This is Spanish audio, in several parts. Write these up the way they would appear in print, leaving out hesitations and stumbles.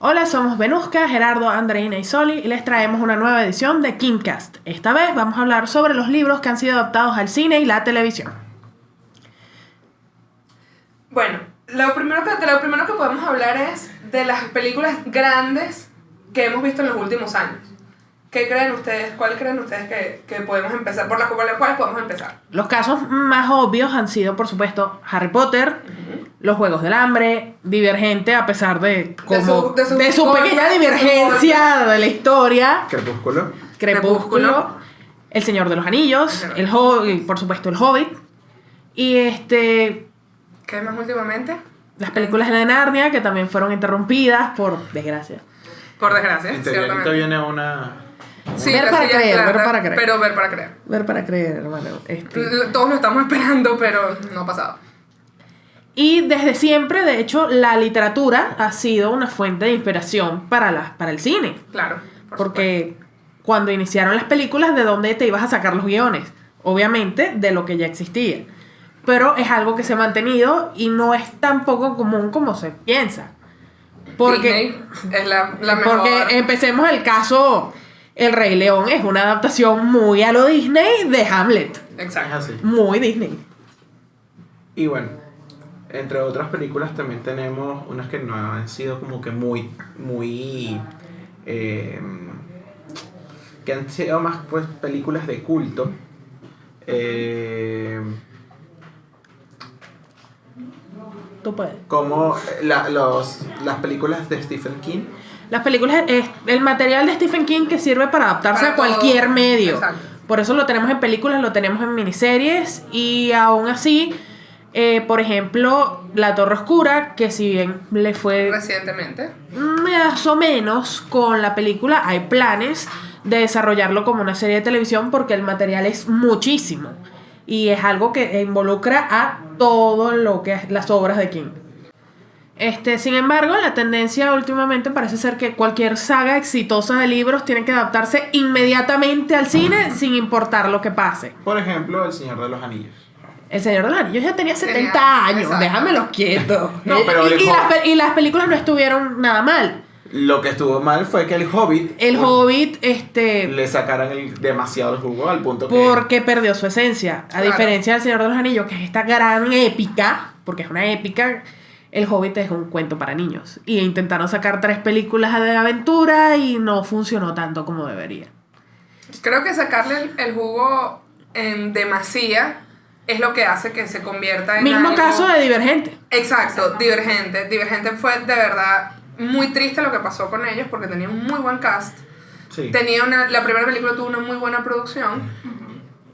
Hola, somos Venuska, Gerardo, Andreina y Soli y les traemos una nueva edición de Kimcast. Esta vez vamos a hablar sobre los libros que han sido adaptados al cine y la televisión. Bueno, lo primero que podemos hablar es de las películas grandes que hemos visto en los últimos años. ¿Qué creen ustedes? ¿Cuál creen ustedes que podemos empezar? ¿Por las cuales podemos empezar? Los casos más obvios han sido, por supuesto, Harry Potter, Los Juegos del Hambre, Divergente, a pesar de su pequeña divergencia de la historia. Crepúsculo, El Señor de los Anillos, por supuesto, El Hobbit. Y ¿Qué más últimamente? Las películas de Narnia, que también fueron interrumpidas por desgracia. Por desgracia, en teoría viene una... Sí, ver para creer. Pero ver para creer. Ver para creer, hermano. Todos lo estamos esperando, pero no ha pasado. Y desde siempre, de hecho, la literatura ha sido una fuente de inspiración para el cine. Claro. Porque cuando iniciaron las películas, ¿de dónde te ibas a sacar los guiones? Obviamente, de lo que ya existía. Pero es algo que se ha mantenido y no es tan poco común como se piensa. Porque Disney es la mejor. Porque empecemos el caso... El Rey León es una adaptación muy a lo Disney de Hamlet. Exacto. Es así. Muy Disney. Y bueno, entre otras películas también tenemos unas que no han sido como que muy que han sido más pues películas de culto. Tú puedes. Como las películas de Stephen King. Las películas es el material de Stephen King que sirve para adaptarse Para a cualquier todo. medio. Exacto. Por eso lo tenemos en películas, lo tenemos en miniseries y aún así, por ejemplo, La Torre Oscura, que si bien le fue Recientemente. más o menos con la película, hay planes de desarrollarlo como una serie de televisión porque el material es muchísimo y es algo que involucra a todo lo que es las obras de King. Sin embargo, la tendencia últimamente parece ser que cualquier saga exitosa de libros tiene que adaptarse inmediatamente al cine sin importar lo que pase. Por ejemplo, El Señor de los Anillos. El Señor de los Anillos ya tenía 70 años, exacto. Déjamelos quietos. No, pero y las películas no estuvieron nada mal. Lo que estuvo mal fue que El Hobbit le sacaran demasiado el jugo al punto que... Porque perdió su esencia. A Claro. diferencia del Señor de los Anillos, que es esta gran épica, porque es una épica... El Hobbit es un cuento para niños. Y intentaron sacar 3 películas de aventura y no funcionó tanto como debería. Creo que sacarle el jugo en demasía es lo que hace que se convierta en Mismo algo... caso de Divergente. Exacto, Divergente. Divergente fue de verdad muy triste lo que pasó con ellos porque tenía un muy buen cast. Sí. La primera película tuvo una muy buena producción.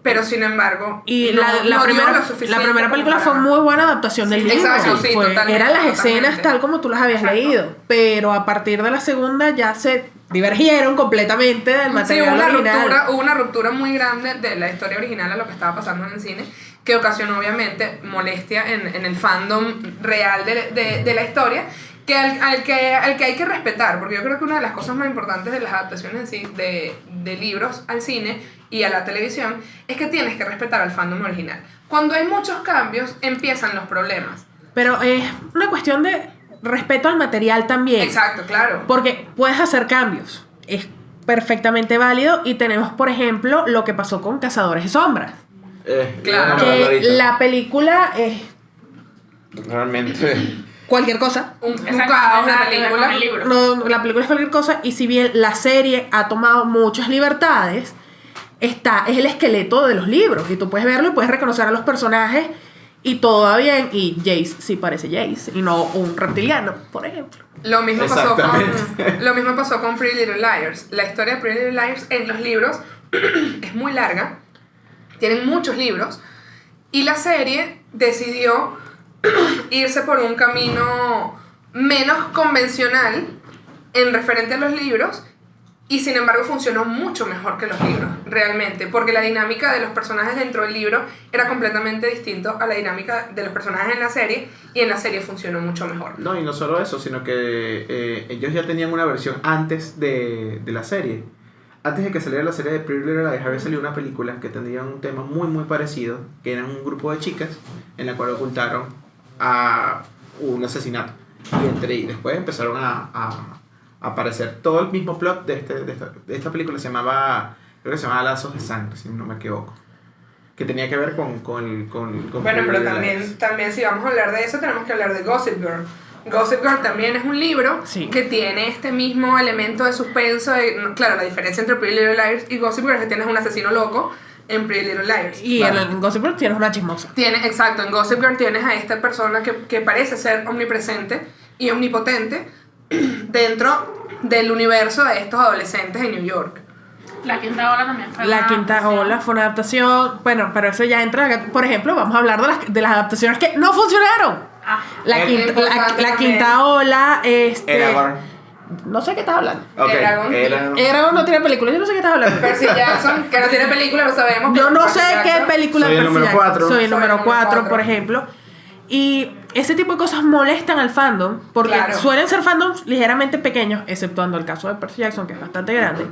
Pero sin embargo, Y no la dio primera lo suficiente la primera como película para- fue muy buena adaptación del Sí, libro. exacto, sí, totalmente, eran las totalmente. escenas tal como tú las habías Exacto. leído. Pero a partir de la segunda ya se divergieron completamente del Sí, material original. hubo una ruptura muy grande de la historia original a lo que estaba pasando en el cine, que ocasionó obviamente molestia en el fandom real de la historia, que al que hay que respetar, porque yo creo que una de las cosas más importantes de las adaptaciones en sí, de libros al cine y a la televisión, es que tienes que respetar al fandom original. Cuando hay muchos cambios, empiezan los problemas. Pero es una cuestión de respeto al material también. Exacto, claro. Porque puedes hacer cambios. Es perfectamente válido. Y tenemos, por ejemplo, lo que pasó con Cazadores de Sombras. Claro. déjame verlo Que ahorita. la película es Realmente... cualquier cosa. Un caos de película. No, la película es cualquier cosa. Y si bien la serie ha tomado muchas libertades, es el esqueleto de los libros. Y tú puedes verlo y puedes reconocer a los personajes. Y todo va bien. Y Jace sí parece Jace. Y no un reptiliano, por ejemplo. Lo mismo Exactamente. pasó con Pretty Little Liars. La historia de Pretty Little Liars en los libros es muy larga. Tienen muchos libros. Y la serie decidió irse por un camino menos convencional en referente a los libros. Y sin embargo funcionó mucho mejor que los libros, realmente. Porque la dinámica de los personajes dentro del libro era completamente distinto a la dinámica de los personajes en la serie. Y en la serie funcionó mucho mejor. No, y no solo eso, sino que ellos ya tenían una versión antes de la serie. Antes de que saliera la serie de Pretty Little Liars, había salido una película que tendría un tema muy muy parecido, que eran un grupo de chicas en la cual ocultaron a un asesinato. Y después empezaron a aparecer todo el mismo plot de esta película. Creo que se llamaba Lazos de Sangre, si no me equivoco. Que tenía que ver con bueno, pero también si vamos a hablar de eso, tenemos que hablar de Gossip Girl. Gossip Girl también es un libro que tiene este mismo elemento de suspenso. Claro, la diferencia entre Pretty Little Liars y Gossip Girl es que tienes un asesino loco en Pretty Little Liars. Y en Gossip Girl tienes una chismosa. Exacto, en Gossip Girl tienes a esta persona que parece ser omnipresente y omnipotente dentro del universo de estos adolescentes en New York. La Quinta Ola también fue La Quinta Ola fue una adaptación. Bueno, pero eso ya entra. Por ejemplo, vamos a hablar de las adaptaciones que no funcionaron. La Quinta Ola, Eragon. No sé qué estás hablando. Okay. Eragon no tiene película, yo no sé qué estás hablando. Percy Jackson, que no tiene película, lo sabemos. Yo no sé qué película. Soy el número 4. Soy el número 4, por ejemplo. Y ese tipo de cosas molestan al fandom porque suelen ser fandoms ligeramente pequeños, exceptuando el caso de Percy Jackson, que es bastante grande.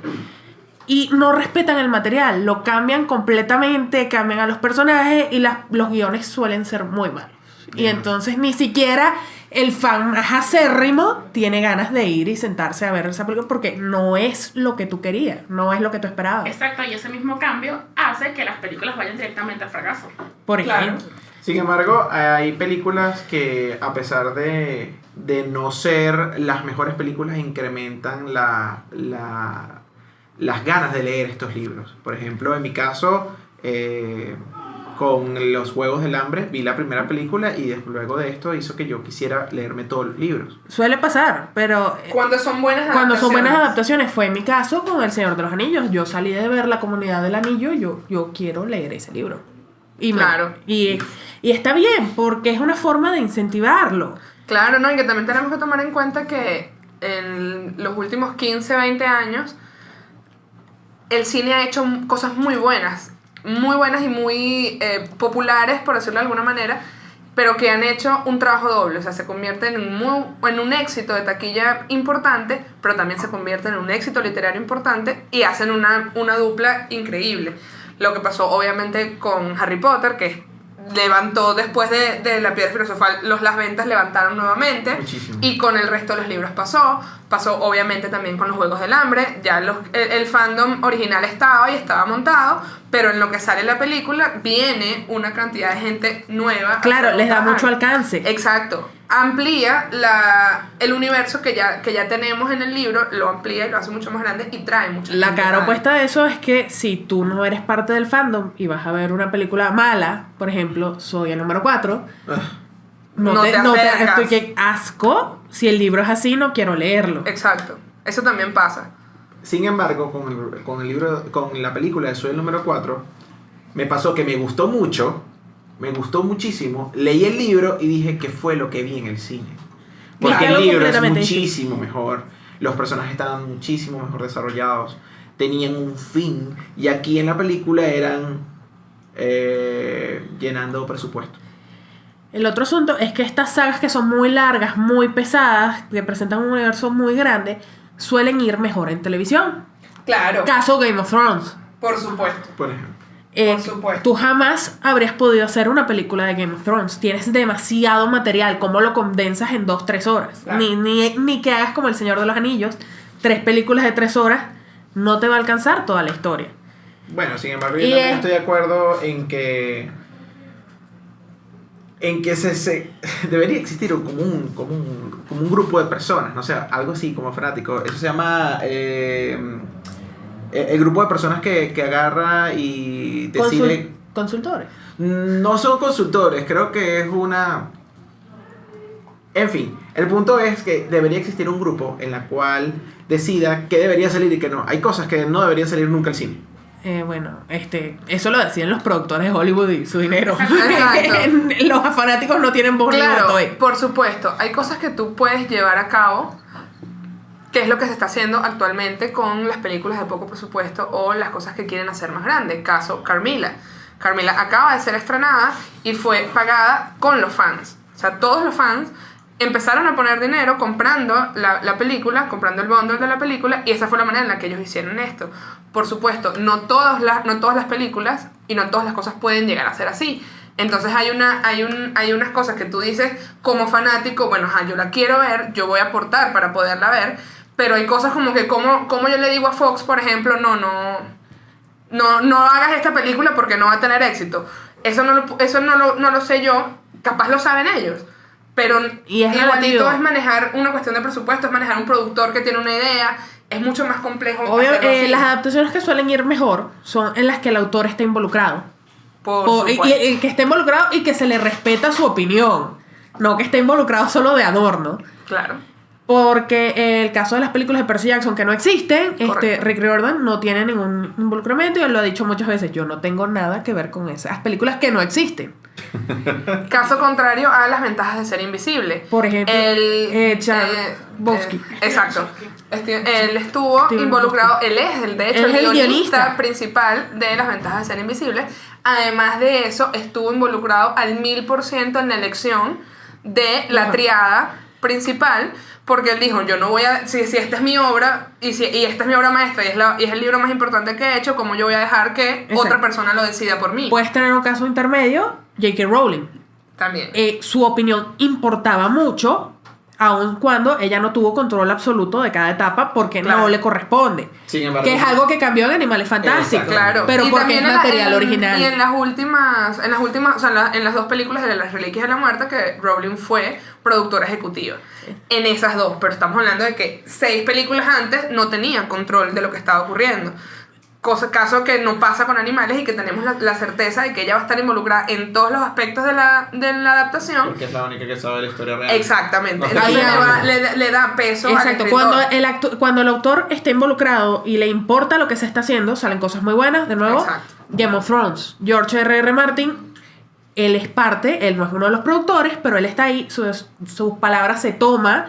Y no respetan el material, lo cambian completamente, cambian a los personajes y los guiones suelen ser muy malos. Y entonces ni siquiera el fan más acérrimo tiene ganas de ir y sentarse a ver esa película porque no es lo que tú querías, no es lo que tú esperabas. Exacto, y ese mismo cambio hace que las películas vayan directamente al fracaso. Por ejemplo. Sin embargo, hay películas que a pesar de no ser las mejores películas incrementan las ganas de leer estos libros. Por ejemplo, en mi caso, con los Juegos del Hambre, vi la primera película y luego de esto hizo que yo quisiera leerme todos los libros. Suele pasar, pero cuando son buenas adaptaciones, fue mi caso con El Señor de los Anillos. Yo salí de ver La Comunidad del Anillo y yo quiero leer ese libro. Y está bien, porque es una forma de incentivarlo. Claro, ¿no? Y que también tenemos que tomar en cuenta que en los últimos 15, 20 años el cine ha hecho cosas muy buenas y muy populares, por decirlo de alguna manera, pero que han hecho un trabajo doble. O sea, se convierte en un éxito de taquilla importante, pero también se convierte en un éxito literario importante y hacen una dupla increíble. Lo que pasó obviamente con Harry Potter, que levantó después de La Piedra Filosofal, las ventas levantaron nuevamente. Muchísimo. Y con el resto de los libros pasó obviamente también con los Juegos del Hambre. Ya el fandom original estaba montado, pero en lo que sale la película viene una cantidad de gente nueva. Claro, les da mucho alcance. Exacto. Amplía el universo que ya tenemos en el libro, lo amplía y lo hace mucho más grande y trae mucho. La cara opuesta de eso es que si tú no eres parte del fandom y vas a ver una película mala, por ejemplo, Soy el número 4, no te estoy que asco. Si el libro es así, no quiero leerlo. Exacto. Eso también pasa. Sin embargo, con el libro, con la película de Soy el número 4, me pasó que me gustó muchísimo, leí el libro y dije que fue lo que vi en el cine. Porque el libro es muchísimo mejor, los personajes estaban muchísimo mejor desarrollados, tenían un fin, y aquí en la película eran llenando presupuesto. El otro asunto es que estas sagas que son muy largas, muy pesadas, que presentan un universo muy grande, suelen ir mejor en televisión. Claro. Caso Game of Thrones. Por supuesto. Por ejemplo. Por supuesto. Tú jamás habrías podido hacer una película de Game of Thrones. Tienes demasiado material. ¿Cómo lo condensas en 2-3 horas? Claro. Ni que hagas como El Señor de los Anillos. 3 películas de 3 horas no te va a alcanzar toda la historia. Bueno, sin embargo, yo también estoy de acuerdo en que debería existir como un grupo de personas, no sé, algo así como fanático. Eso se llama el grupo de personas que agarra y decide. ¿Consultores? No son consultores, creo que es una. En fin, el punto es que debería existir un grupo en la cual decida qué debería salir y qué no. Hay cosas que no deberían salir nunca al cine. Eso lo decían los productores de Hollywood y su dinero. Exacto. Los fanáticos no tienen voz ni voto ahí. Por supuesto, hay cosas que tú puedes llevar a cabo, que es lo que se está haciendo actualmente con las películas de poco presupuesto o las cosas que quieren hacer más grandes. Caso Carmilla. Carmilla acaba de ser estrenada y fue pagada con los fans. O sea, todos los fans empezaron a poner dinero comprando la película, comprando el bundle de la película, y esa fue la manera en la que ellos hicieron esto. Por supuesto, no todas las películas y no todas las cosas pueden llegar a ser así. Entonces hay unas cosas que tú dices como fanático, bueno, yo la quiero ver, yo voy a aportar para poderla ver, pero hay cosas como que como yo le digo a Fox, por ejemplo, no hagas esta película porque no va a tener éxito. Eso no lo sé yo, capaz lo saben ellos. Pero Y es igualito relativo. es manejar una cuestión de presupuesto, es manejar un productor que tiene una idea, es mucho más complejo. Obvio, hacerlo así. las adaptaciones que suelen ir mejor son en las que el autor está involucrado. Por Y supuesto. que esté involucrado y que se le respeta su opinión. No que esté involucrado solo de adorno. Claro. Porque el caso de las películas de Percy Jackson que no existen, Correcto. Rick Riordan no tiene ningún involucramiento y él lo ha dicho muchas veces. Yo no tengo nada que ver con esas películas que no existen. Caso contrario a las ventajas de ser invisible. Por ejemplo, Bosky. Exacto. Él estuvo Steven involucrado, él es de hecho Él es el el guionista guionista principal de las ventajas de ser invisible. Además de eso, estuvo involucrado al 1000% en la elección de la triada principal, porque él dijo, yo no voy a, si esta es mi obra, y esta es mi obra maestra, y es el libro más importante que he hecho, ¿cómo yo voy a dejar que Exacto. otra persona lo decida por mí? Puedes tener un caso intermedio, J.K. Rowling. También. Su opinión importaba mucho, aun cuando ella no tuvo control absoluto de cada etapa porque Claro. no le corresponde. Sin embargo, Que es algo que cambió en Animales Fantásticos. Claro. Pero Y porque también es material original. Y en las últimas, o sea, en las dos películas de Las Reliquias de la Muerte, que Rowling fue productora ejecutiva. En esas dos, pero estamos hablando de que 6 películas antes no tenía control de lo que estaba ocurriendo. Caso que no pasa con Animales y que tenemos la certeza de que ella va a estar involucrada en todos los aspectos de la adaptación. porque es la única que sabe la historia real. Exactamente. No, Entonces ahí le da peso al Exacto, escritor. cuando el autor está involucrado y le importa lo que se está haciendo, salen cosas muy buenas. De nuevo, Exacto. Game of Thrones. George R.R. Martin, él es parte, él no es uno de los productores, pero él está ahí, sus palabras se toma.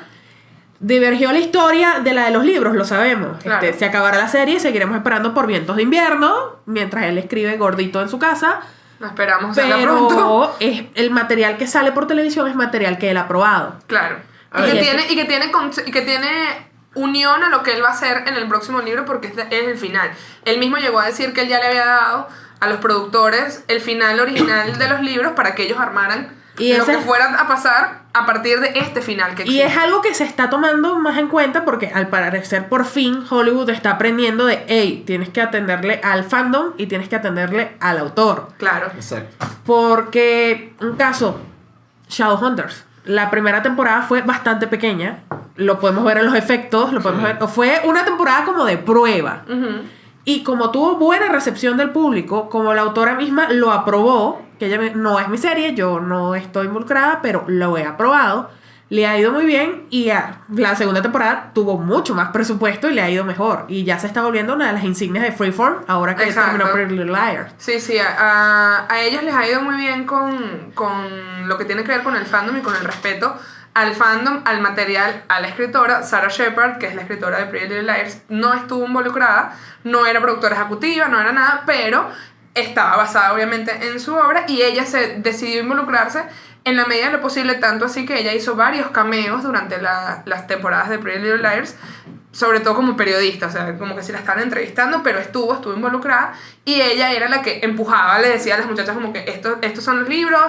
Divergió la historia de la de los libros, lo sabemos. Claro. Se acabará la serie y seguiremos esperando por Vientos de Invierno, mientras él escribe gordito en su casa. No esperamos hacerla pronto. Pero el material que sale por televisión es material que él ha aprobado. Claro. A Y ver, que tiene unión a lo que él va a hacer en el próximo libro porque es el final. Él mismo llegó a decir que él ya le había dado a los productores el final original de los libros para que ellos armaran Y lo ese que es- fuera a pasar a partir de este final que Y existe. es algo que se está tomando más en cuenta porque al parecer por fin Hollywood está aprendiendo de, hey, tienes que atenderle al fandom y tienes que atenderle al autor. Claro. Exacto. Porque, un caso, Shadowhunters. La primera temporada fue bastante pequeña. Lo podemos ver en los efectos, lo podemos Sí. ver. Fue una temporada como de prueba. Ujú. Y como tuvo buena recepción del público, como la autora misma lo aprobó, que no es mi serie, yo no estoy involucrada, pero lo he aprobado, le ha ido muy bien y la segunda temporada tuvo mucho más presupuesto y le ha ido mejor. Y ya se está volviendo una de las insignias de Freeform ahora que Exacto. terminó Pretty Little Liars. Sí, a ellos les ha ido muy bien con lo que tiene que ver con el fandom y con el respeto al fandom, al material, a la escritora. Sarah Shepard, que es la escritora de Pretty Little Liars, no estuvo involucrada, no era productora ejecutiva, no era nada, pero estaba basada obviamente en su obra y ella se decidió involucrarse en la medida de lo posible, tanto así que ella hizo varios cameos durante las temporadas de Pretty Little Liars, sobre todo como periodista, o sea, como que si la estaban entrevistando, pero estuvo involucrada y ella era la que empujaba, le decía a las muchachas como que estos son los libros,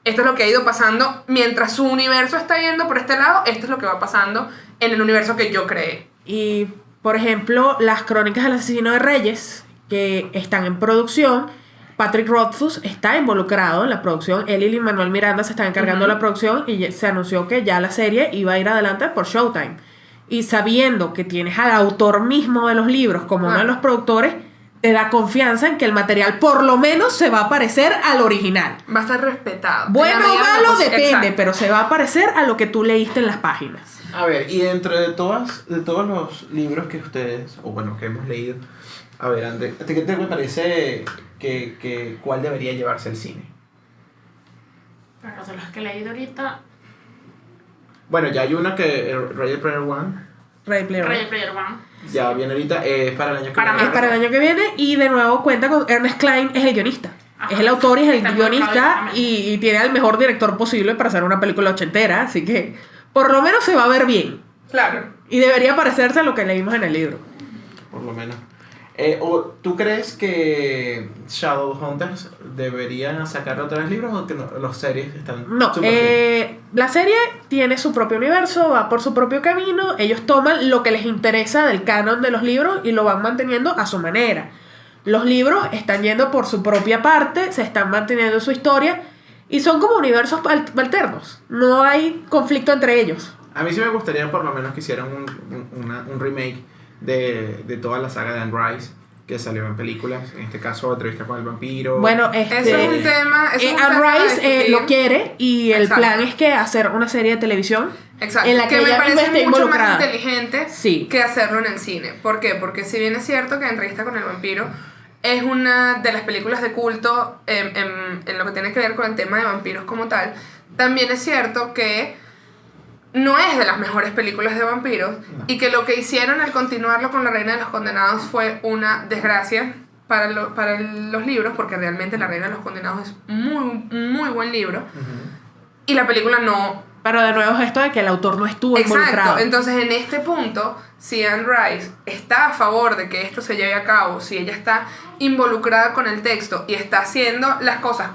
esto es lo que ha ido pasando, mientras su universo está yendo por este lado, esto es lo que va pasando en el universo que yo creé. Y, por ejemplo, las crónicas del asesino de Reyes, que están en producción, Patrick Rothfuss está involucrado en la producción, él y Lin-Manuel Miranda se están encargando de la producción y se anunció que ya la serie iba a ir adelante por Showtime. Y sabiendo que tienes al autor mismo de los libros como uno de los productores, te da confianza en que el material por lo menos se va a parecer al original. Va a estar respetado. Bueno En la o medida de lo malo posible. depende, Exacto. pero se va a parecer a lo que tú leíste en las páginas. A ver, y dentro de todos los libros que ustedes, o bueno, que hemos leído, a ver, André, ¿a ti qué te parece que cuál debería llevarse al cine? Pero de los que he leído ahorita, Bueno, ya hay una que, Ready Player One, Ready Player One. Ready Player One. ya viene ahorita, es para el año que Para viene. Es para el año que viene y de nuevo cuenta con Ernest Cline, es el guionista. Ajá. Es el autor y es el Está involucrado guionista directamente. y tiene al mejor director posible para hacer una película ochentera, así que por lo menos se va a ver bien. Claro. Y debería parecerse a lo que leímos en el libro. Por lo menos. ¿O tú crees que Shadowhunters deberían sacar otra vez libros o que los series están No, súper bien? la serie tiene su propio universo, va por su propio camino, ellos toman lo que les interesa del canon de los libros y lo van manteniendo a su manera. Los libros están yendo por su propia parte, se están manteniendo su historia y son como universos alternos, no hay conflicto entre ellos. A mí sí me gustaría por lo menos que hicieran un remake de toda la saga de Anne Rice que salió en películas, en este caso Entrevista con el vampiro. Bueno, Eso es un tema. Anne Rice lo quiere y el Exacto. plan es que hacer una serie de televisión Exacto, en la que me ella misma parece esté mucho involucrada. más inteligente Sí. que hacerlo en el cine. ¿Por qué? Porque si bien es cierto que Entrevista con el vampiro es una de las películas de culto en lo que tiene que ver con el tema de vampiros como tal, también es cierto que no es de las mejores películas de vampiros y que lo que hicieron al continuarlo con La Reina de los Condenados fue una desgracia para los libros, porque realmente La Reina de los Condenados es muy buen libro. Y la película no. Pero de nuevo es esto de que el autor no estuvo involucrado. Exacto, entonces en este punto, si Anne Rice está a favor de que esto se lleve a cabo, si ella está involucrada con el texto y está haciendo las cosas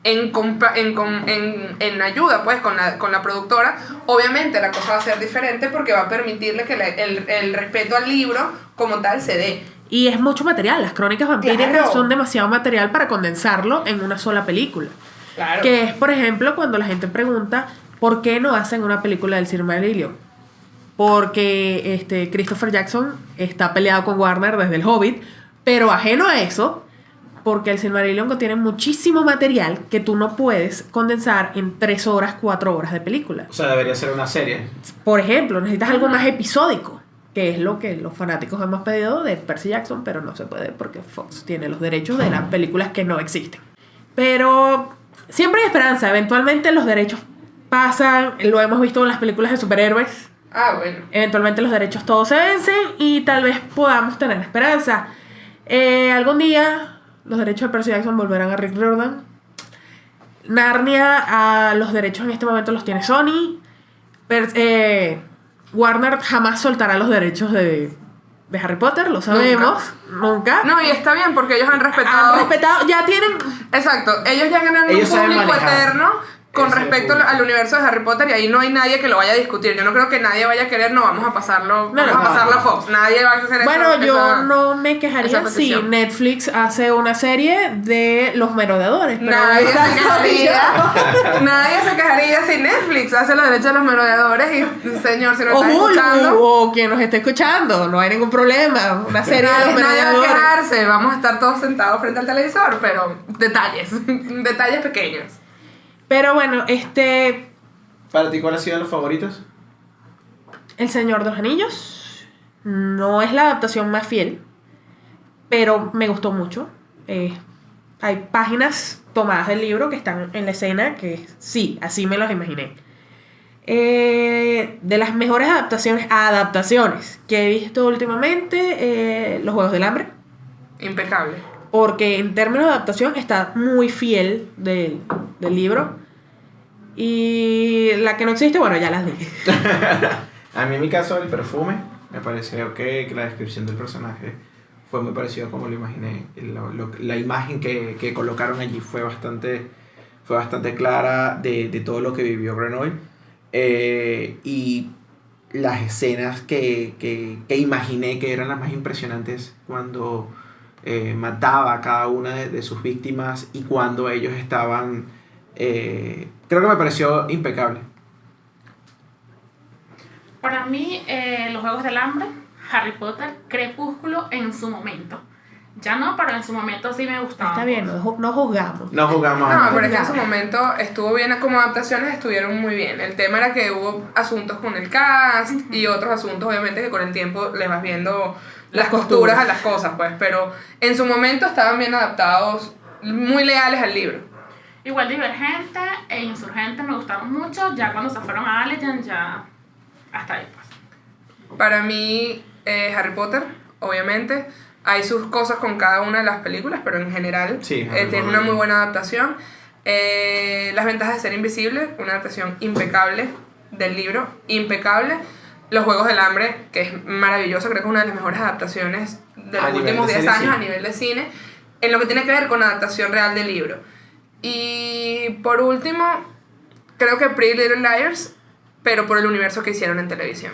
en ayuda pues con la productora, obviamente la cosa va a ser diferente porque va a permitirle que el respeto al libro como tal se dé. Y es mucho material, las crónicas vampíricas Claro. son demasiado material para condensarlo en una sola película. Claro. Que es, por ejemplo, cuando la gente pregunta ¿por qué no hacen una película del Silmarillion? Porque Christopher Jackson está peleado con Warner desde El Hobbit, pero ajeno a eso, porque el Silmarillion contiene muchísimo material que tú no puedes condensar en 3 horas, 4 horas de película. O sea, debería ser una serie. Por ejemplo, necesitas algo más episódico, que es lo que los fanáticos hemos pedido de Percy Jackson, pero no se puede porque Fox tiene los derechos de las películas que no existen. Pero siempre hay esperanza, eventualmente los derechos pasan, lo hemos visto en las películas de superhéroes, Ah, bueno. eventualmente los derechos todos se vencen y tal vez podamos tener esperanza. Algún día los derechos de Percy Jackson volverán a Rick Riordan. Narnia, los derechos en este momento los tiene Sony. Warner jamás soltará los derechos de Harry Potter, lo sabemos, nunca. No, y está bien porque ellos han respetado. Han respetado, ya tienen. Exacto, ellos ya ganan Ellos un saben público manejar. eterno con Ese respecto público. al universo de Harry Potter y ahí no hay nadie que lo vaya a discutir. Yo no creo que nadie vaya a querer, no, vamos a pasarlo, No, vamos a pasarlo a Fox. Nadie va a hacer Bueno, eso. yo no me esa quejaría si petición. Netflix hace una serie de los merodeadores. Pero Nadie esa se soy quejaría. Nadie se quejaría si Netflix hace los derechos de los merodeadores y, señor, si yo. nos O está Hulu, escuchando, o quien nos esté escuchando, no hay ningún problema. Una serie de los nadie va a merodeadores. quejarse. Vamos a estar todos sentados frente al televisor, pero detalles, detalles pequeños. Pero bueno, ¿Para ti cuáles han sido los favoritos? El Señor de los Anillos no es la adaptación más fiel, pero me gustó mucho. Hay páginas tomadas del libro que están en la escena que sí, así me los imaginé. De las mejores adaptaciones que he visto últimamente, Los Juegos del Hambre, Impecable. porque en términos de adaptación está muy fiel del libro. Y la que no existe, bueno, ya las dije. A mí en mi caso el perfume, me pareció que la descripción del personaje fue muy parecido a como lo imaginé. La imagen que colocaron allí fue bastante clara de todo lo que vivió Renoir. Y las escenas que imaginé que eran las más impresionantes cuando mataba a cada una de sus víctimas y cuando ellos estaban... creo que me pareció impecable. Para mí, Los Juegos del Hambre, Harry Potter, Crepúsculo en su momento. Ya no, pero en su momento sí me gustaba. Está bien, no juzgamos. No jugamos a No, nada. pero es que en su momento estuvo bien, como adaptaciones estuvieron muy bien. El tema era que hubo asuntos con el cast y otros asuntos, obviamente, que con el tiempo le vas viendo las costuras a las cosas, pues. Pero en su momento estaban bien adaptados, muy leales al libro. Igual Divergente e Insurgente me gustaron mucho. Ya cuando se fueron a Legend, ya hasta ahí, pues. Para mí, Harry Potter, obviamente, hay sus cosas con cada una de las películas, pero en general Sí, tiene una muy buena adaptación. Las ventajas de ser invisible, una adaptación impecable del libro, impecable. Los Juegos del Hambre, que es maravilloso, creo que es una de las mejores adaptaciones de A los nivel últimos de 10 serie, años sí. a nivel de cine, en lo que tiene que ver con adaptación real del libro. Y por último, creo que Pretty Little Liars, pero por el universo que hicieron en televisión.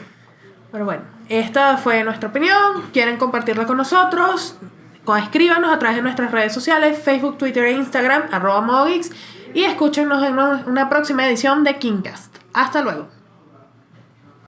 Pero bueno, esta fue nuestra opinión. ¿Quieren compartirla con nosotros? Escríbanos a través de nuestras redes sociales, Facebook, Twitter e Instagram, @modogeeks, y escúchenos en una próxima edición de KingCast. Hasta luego.